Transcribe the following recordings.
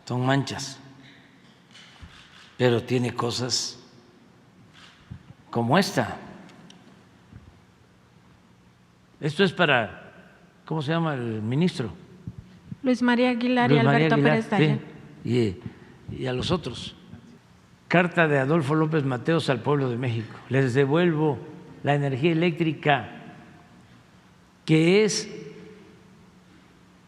son manchas, pero tiene cosas como esta. Esto es para, ¿cómo se llama el ministro? Luis María Aguilar Luis y María Alberto Aguilar, Pérez Dayán. sí, y a los otros. Carta de Adolfo López Mateos al pueblo de México. Les devuelvo la energía eléctrica que es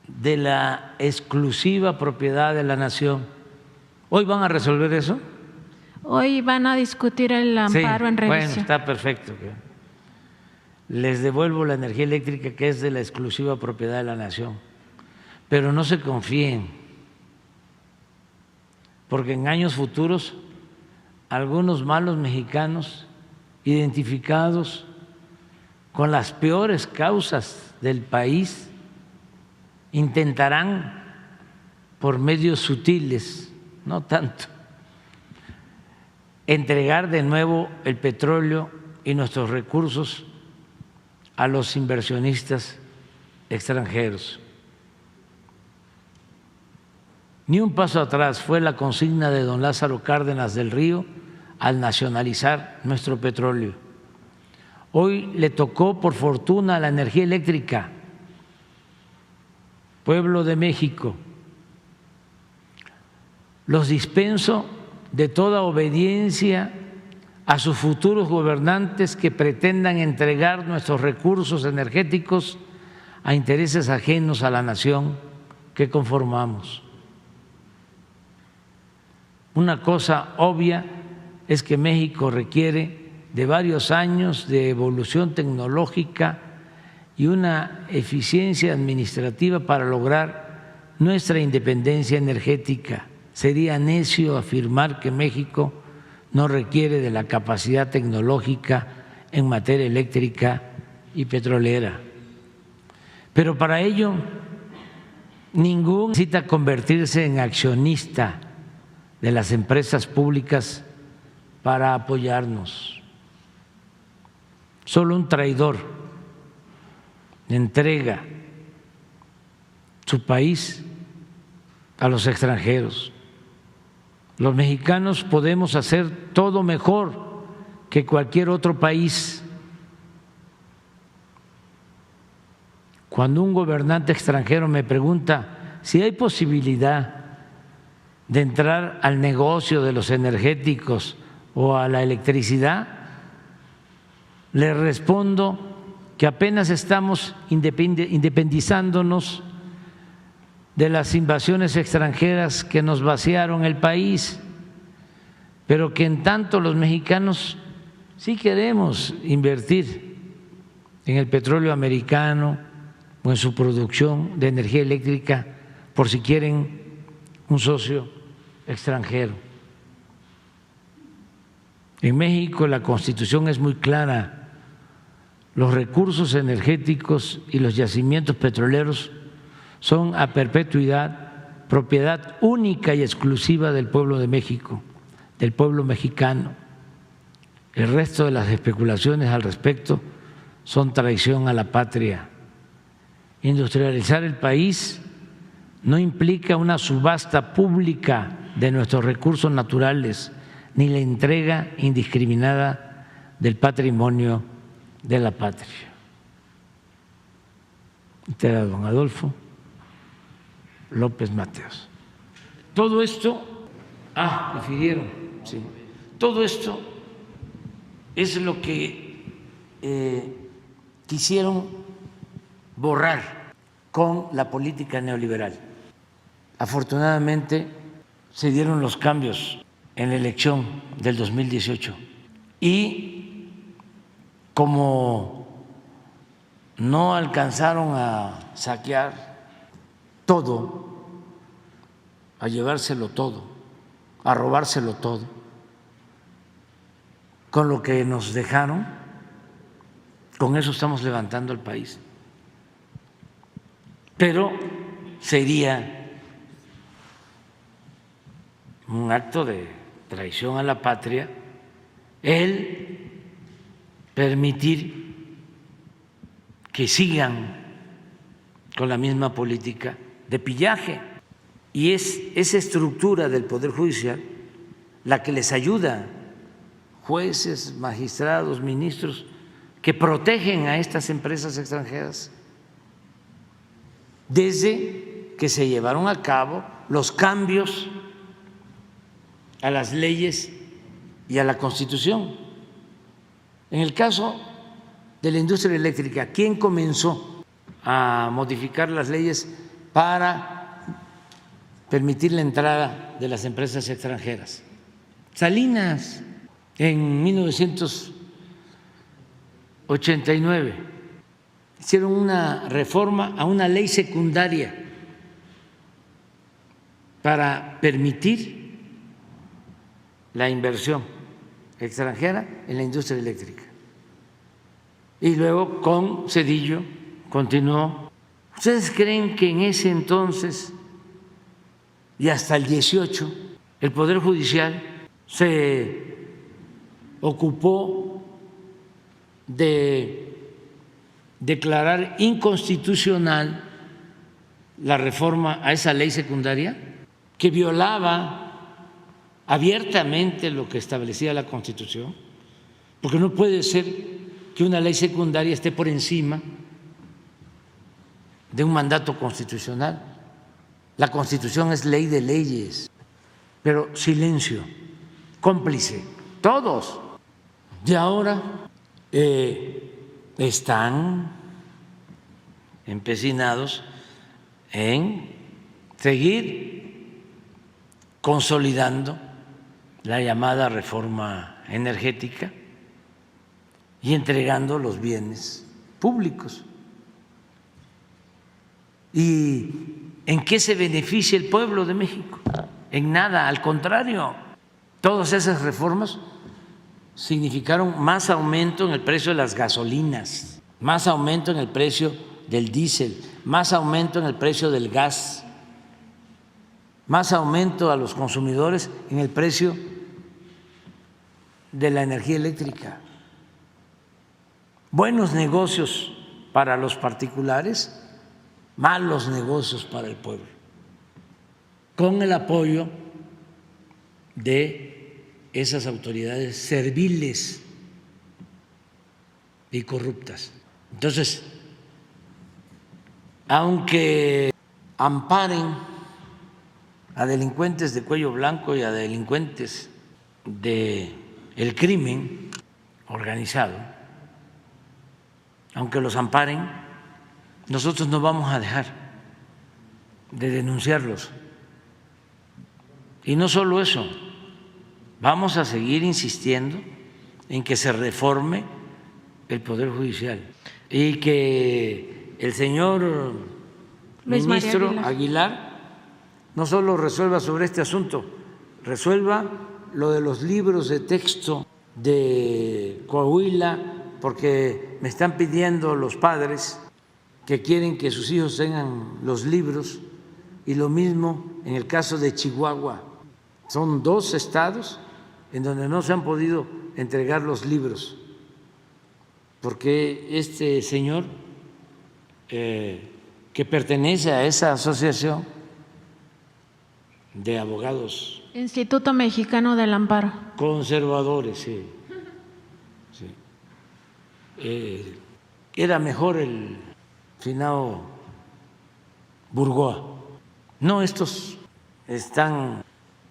de la exclusiva propiedad de la nación. ¿Hoy van a resolver eso? Hoy van a discutir el amparo en revisión. Bueno, está perfecto. Les devuelvo la energía eléctrica que es de la exclusiva propiedad de la nación. Pero no se confíen, porque en años futuros algunos malos mexicanos identificados con las peores causas del país intentarán por medios sutiles, no tanto, entregar de nuevo el petróleo y nuestros recursos a los inversionistas extranjeros. Ni un paso atrás fue la consigna de don Lázaro Cárdenas del Río al nacionalizar nuestro petróleo. Hoy le tocó por fortuna la energía eléctrica. Pueblo de México, los dispenso de toda obediencia a sus futuros gobernantes que pretendan entregar nuestros recursos energéticos a intereses ajenos a la nación que conformamos. Una cosa obvia es que México requiere de varios años de evolución tecnológica y una eficiencia administrativa para lograr nuestra independencia energética. Sería necio afirmar que México no requiere de la capacidad tecnológica en materia eléctrica y petrolera. Pero para ello, ninguno necesita convertirse en accionista de las empresas públicas para apoyarnos. Solo un traidor entrega su país a los extranjeros. Los mexicanos podemos hacer todo mejor que cualquier otro país. Cuando un gobernante extranjero me pregunta si hay posibilidad de entrar al negocio de los energéticos o a la electricidad, le respondo que apenas estamos independizándonos de las invasiones extranjeras que nos vaciaron el país, pero que en tanto los mexicanos sí queremos invertir en el petróleo americano o en su producción de energía eléctrica por si quieren un socio extranjero. En México la Constitución es muy clara: los recursos energéticos y los yacimientos petroleros son a perpetuidad propiedad única y exclusiva del pueblo de México, del pueblo mexicano. El resto de las especulaciones al respecto son traición a la patria. Industrializar el país no implica una subasta pública de nuestros recursos naturales ni la entrega indiscriminada del patrimonio de la patria. Este era don Adolfo López Mateos. Todo esto, refirieron, sí. Todo esto es lo que quisieron borrar con la política neoliberal. Afortunadamente se dieron los cambios en la elección del 2018 y como no alcanzaron a saquear todo, a llevárselo todo, a robárselo todo, con lo que nos dejaron, con eso estamos levantando el país. Pero sería un acto de traición a la patria el permitir que sigan con la misma política de pillaje. Y es esa estructura del Poder Judicial la que les ayuda, jueces, magistrados, ministros, que protegen a estas empresas extranjeras desde que se llevaron a cabo los cambios a las leyes y a la Constitución. En el caso de la industria eléctrica, ¿quién comenzó a modificar las leyes para permitir la entrada de las empresas extranjeras? Salinas, en 1989, hicieron una reforma a una ley secundaria para permitir la inversión extranjera en la industria eléctrica. Y luego con Zedillo continuó. ¿Ustedes creen que en ese entonces y hasta el 18 el Poder Judicial se ocupó de declarar inconstitucional la reforma a esa ley secundaria que violaba abiertamente lo que establecía la Constitución? Porque no puede ser que una ley secundaria esté por encima de un mandato constitucional. La Constitución es ley de leyes, pero silencio, cómplice, todos. Y ahora están empecinados en seguir consolidando la llamada reforma energética y entregando los bienes públicos. ¿Y en qué se beneficia el pueblo de México? En nada, al contrario. Todas esas reformas significaron más aumento en el precio de las gasolinas, más aumento en el precio del diésel, más aumento en el precio del gas, más aumento a los consumidores en el precio de la energía eléctrica. Buenos negocios para los particulares, malos negocios para el pueblo, con el apoyo de esas autoridades serviles y corruptas. Entonces, aunque amparen a delincuentes de cuello blanco y a delincuentes del crimen organizado, aunque los amparen, nosotros no vamos a dejar de denunciarlos. Y no solo eso, vamos a seguir insistiendo en que se reforme el Poder Judicial y que el señor ministro Aguilar no solo resuelva sobre este asunto, resuelva lo de los libros de texto de Coahuila, porque me están pidiendo los padres que quieren que sus hijos tengan los libros, y lo mismo en el caso de Chihuahua. Son 2 estados en donde no se han podido entregar los libros, porque este señor que pertenece a esa asociación de abogados, Instituto Mexicano del Amparo, conservadores, sí. Era mejor el finado Burgoa. No, estos están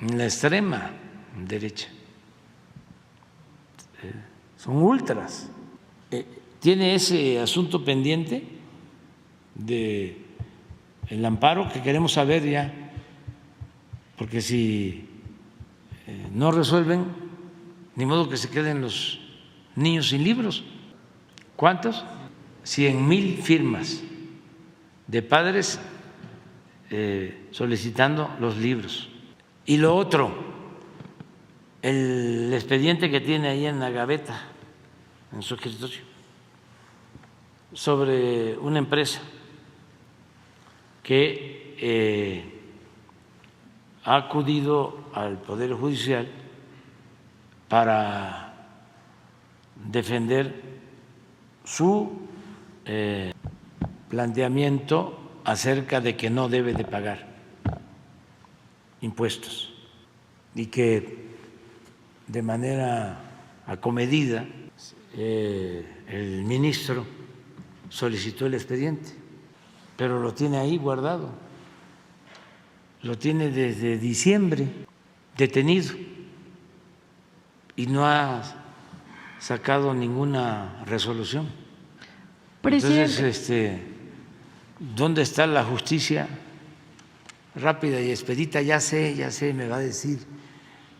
en la extrema derecha, son ultras. Tiene ese asunto pendiente del amparo que queremos saber ya, porque si no resuelven, ni modo que se queden los niños sin libros. ¿Cuántos? 100,000 firmas de padres solicitando los libros. Y lo otro, el expediente que tiene ahí en la gaveta, en su escritorio, sobre una empresa que ha acudido al Poder Judicial para defender su planteamiento acerca de que no debe de pagar impuestos y que de manera acomedida el ministro solicitó el expediente, pero lo tiene ahí guardado, lo tiene desde diciembre detenido y no ha sacado ninguna resolución. Entonces, ¿dónde está la justicia rápida y expedita? Ya sé, me va a decir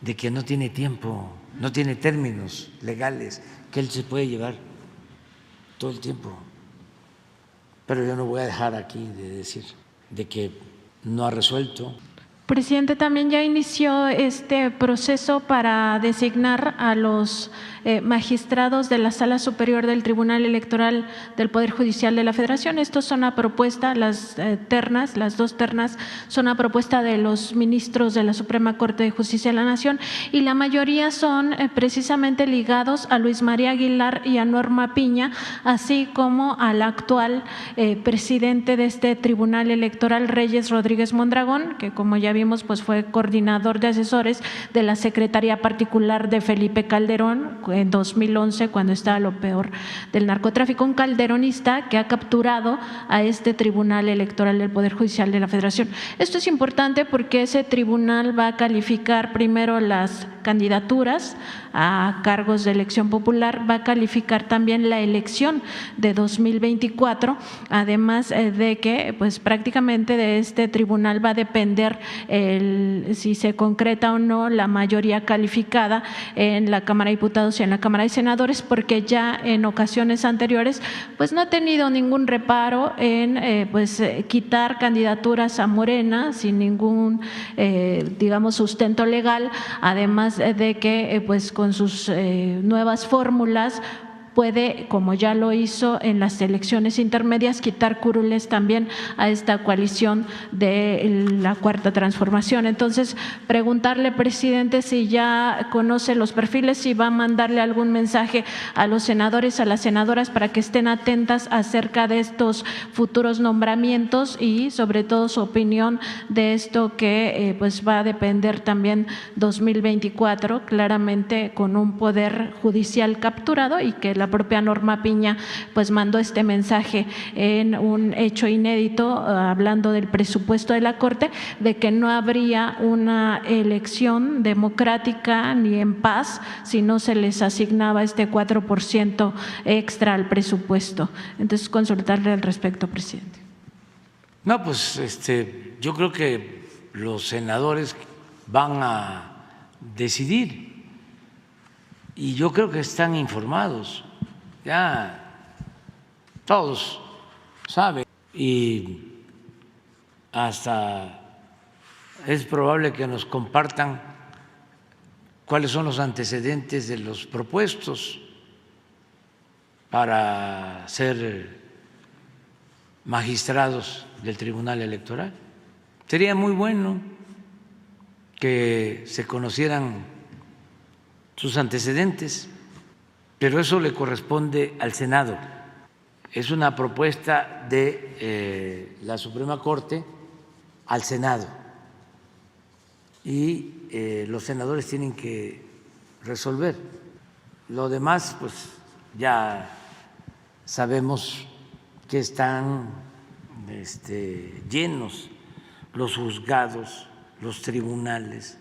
de que no tiene tiempo, no tiene términos legales, que él se puede llevar todo el tiempo. Pero yo no voy a dejar aquí de decir de que no ha resuelto. Presidente, también ya inició este proceso para designar a los magistrados de la Sala Superior del Tribunal Electoral del Poder Judicial de la Federación. Estos son a propuesta, las dos ternas son a propuesta de los ministros de la Suprema Corte de Justicia de la Nación y la mayoría son precisamente ligados a Luis María Aguilar y a Norma Piña, así como al actual presidente de este Tribunal Electoral, Reyes Rodríguez Mondragón, que como ya vimos pues fue coordinador de asesores de la Secretaría Particular de Felipe Calderón en 2011, cuando estaba lo peor del narcotráfico, un calderonista que ha capturado a este Tribunal Electoral del Poder Judicial de la Federación. Esto es importante porque ese tribunal va a calificar primero las candidaturas a cargos de elección popular, va a calificar también la elección de 2024, además de que pues prácticamente de este tribunal va a depender si se concreta o no la mayoría calificada en la Cámara de Diputados y en la Cámara de Senadores, porque ya en ocasiones anteriores pues no ha tenido ningún reparo en quitar candidaturas a Morena sin ningún digamos sustento legal, además de que pues con sus nuevas fórmulas puede, como ya lo hizo en las elecciones intermedias, quitar curules también a esta coalición de la Cuarta Transformación. Entonces, preguntarle, presidente, si ya conoce los perfiles, si va a mandarle algún mensaje a los senadores, a las senadoras, para que estén atentas acerca de estos futuros nombramientos y sobre todo su opinión de esto que pues va a depender también 2024, claramente con un poder judicial capturado, y que la propia Norma Piña pues mandó este mensaje en un hecho inédito hablando del presupuesto de la Corte, de que no habría una elección democrática ni en paz si no se les asignaba este 4% extra al presupuesto. Entonces, consultarle al respecto, presidente. No, pues yo creo que los senadores van a decidir y yo creo que están informados. Ya todos saben y hasta es probable que nos compartan cuáles son los antecedentes de los propuestos para ser magistrados del Tribunal Electoral. Sería muy bueno que se conocieran sus antecedentes, pero eso le corresponde al Senado. Es una propuesta de la Suprema Corte al Senado y los senadores tienen que resolver. Lo demás, pues ya sabemos que están llenos los juzgados, los tribunales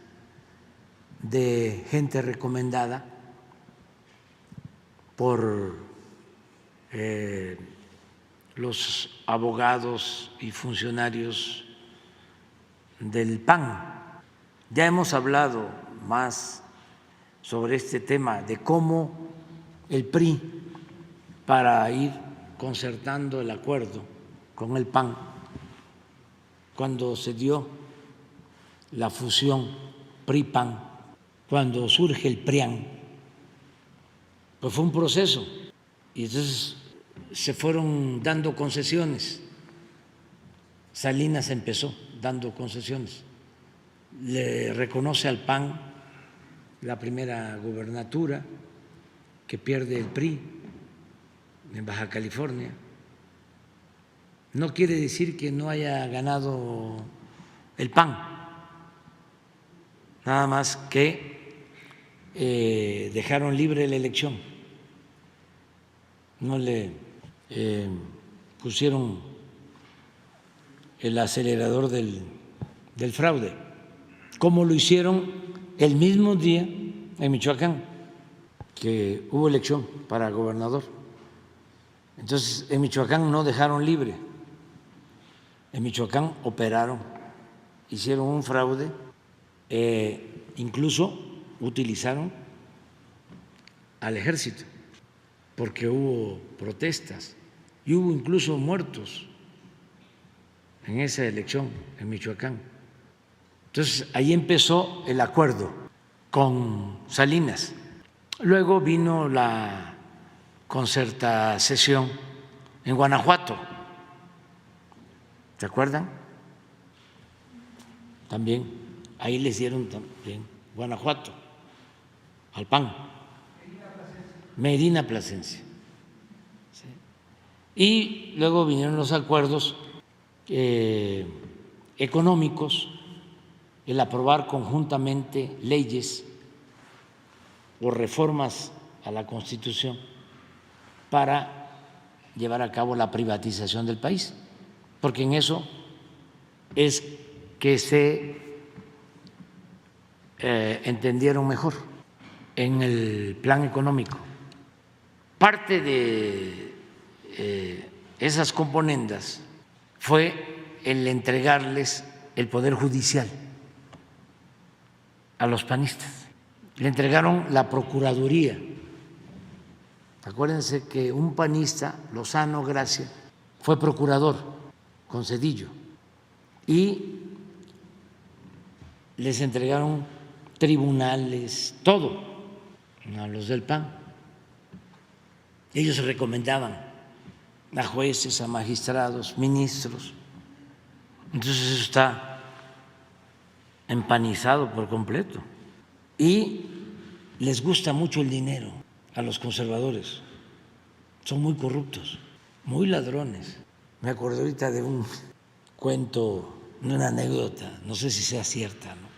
de gente recomendada por los abogados y funcionarios del PAN. Ya hemos hablado más sobre este tema de cómo el PRI, para ir concertando el acuerdo con el PAN, cuando se dio la fusión PRI-PAN, cuando surge el PRIAN, pues fue un proceso y entonces se fueron dando concesiones. Salinas empezó dando concesiones, le reconoce al PAN la primera gubernatura que pierde el PRI en Baja California. No quiere decir que no haya ganado el PAN, nada más que dejaron libre la elección, no le pusieron el acelerador del fraude, como lo hicieron el mismo día en Michoacán, que hubo elección para gobernador. Entonces, en Michoacán no dejaron libre, en Michoacán operaron, hicieron un fraude, incluso utilizaron al ejército, porque hubo protestas y hubo incluso muertos en esa elección en Michoacán. Entonces, ahí empezó el acuerdo con Salinas. Luego vino la concertación en Guanajuato, ¿se acuerdan? También, ahí les dieron también Guanajuato, al PAN, Medina Plasencia. ¿Sí? Y luego vinieron los acuerdos económicos, el aprobar conjuntamente leyes o reformas a la Constitución para llevar a cabo la privatización del país, porque en eso es que se entendieron mejor en el plan económico. Parte de esas componendas fue el entregarles el Poder Judicial a los panistas. Le entregaron la Procuraduría. Acuérdense que un panista, Lozano Gracia, fue procurador con Zedillo y les entregaron tribunales, todo a los del PAN. Ellos recomendaban a jueces, a magistrados, ministros. Entonces eso está empanizado por completo. Y les gusta mucho el dinero a los conservadores. Son muy corruptos, muy ladrones. Me acordé ahorita de un cuento, de una anécdota, no sé si sea cierta, ¿no?,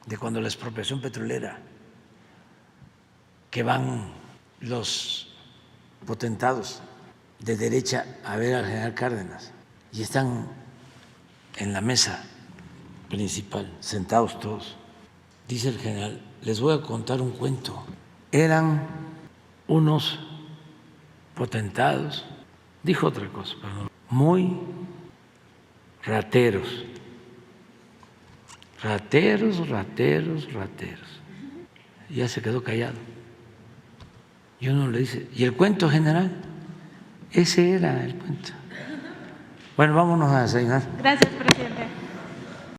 de cuando la expropiación petrolera, que van los potentados de derecha a ver al general Cárdenas y están en la mesa principal, sentados todos. Dice el general: les voy a contar un cuento. Eran unos potentados, dijo otra cosa, perdón, muy rateros, rateros, rateros, rateros. Y ya se quedó callado. Y uno le dice: ¿y el cuento, general? Ese era el cuento. Bueno, vámonos a desayunar. Gracias, presidente.